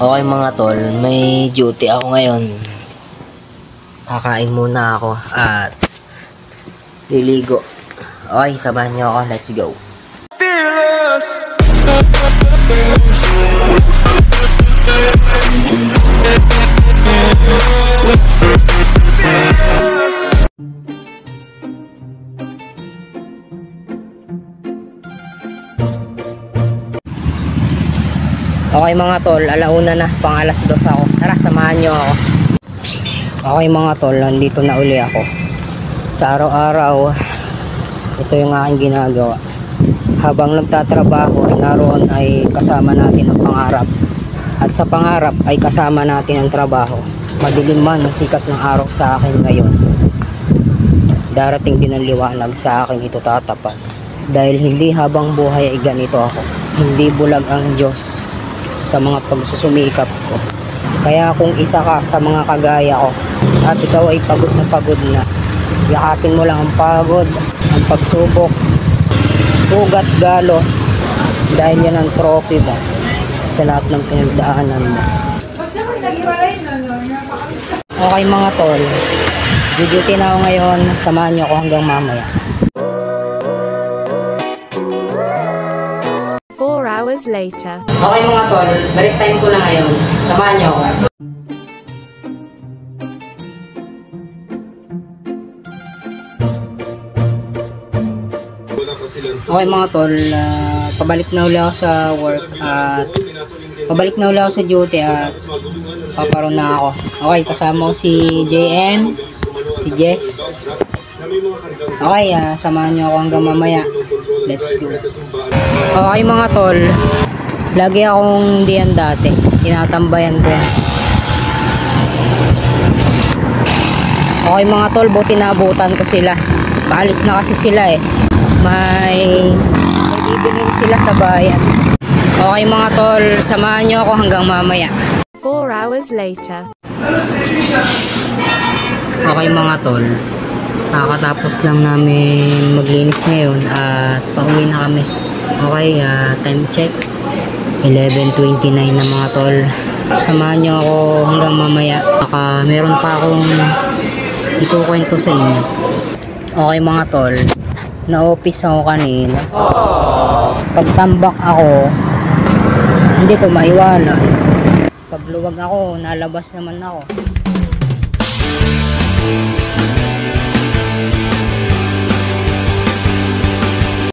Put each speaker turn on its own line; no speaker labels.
Okay mga tol, may duty ako ngayon. Kakain muna ako at liligo. Okay, samahan niyo ako. Let's go. Okay mga tol, alauna na, pang alas 2 ako. Tara, samahan nyo ako. Okay mga tol, nandito na uli ako. Sa araw-araw, ito yung aking ginagawa. Habang nagtatrabaho, naroon ay kasama natin ang pangarap. At sa pangarap ay kasama natin ang trabaho. Madilim man ang sikat ng araw sa akin ngayon, darating din ang liwanag sa akin ito tatapat. Dahil hindi habang buhay ay ganito ako. Hindi bulag ang Diyos sa mga pagsusumikap ko. Kaya kung isa ka sa mga kagaya ko at ikaw ay pagod na, yakapin mo lang ang pagod, ang pagsubok, sugat, galos, dahil yan ang trophy mo sa lahat ng pinagdaanan mo. Okay mga tol, duty na ako ngayon. Samahan nyo ako hanggang mamaya.
4 hours later.
Okay mga tol, break time ko na ngayon. Samahan nyo ako. Okay mga tol, pabalik na uli ako sa work at pabalik na uli ako sa duty at paparoon na ako. Okay, kasama ko si JM, si Jess. Okay, samahan nyo ako hanggang mamaya. Let's go. Okay mga tol, lagi akong diyan dati, tinatambayan ko yan. Okay mga tol, buti naabutan ko sila. Paalis na kasi sila eh. May bibili sila sa bayan. Okay mga tol, samahan nyo ako hanggang mamaya.
4 hours later.
Okay mga tol, kakatapos lang namin maglinis ngayon at pauwi na kami. Okay, time check 11:29 na mga tol. Samahan nyo ako hanggang mamaya. Baka meron pa akong ikukwento sa inyo. Okay mga tol, na-office ako kanina. Pagtambak ako, hindi ko maiwanan. Pagluwag ako, nalabas naman ako.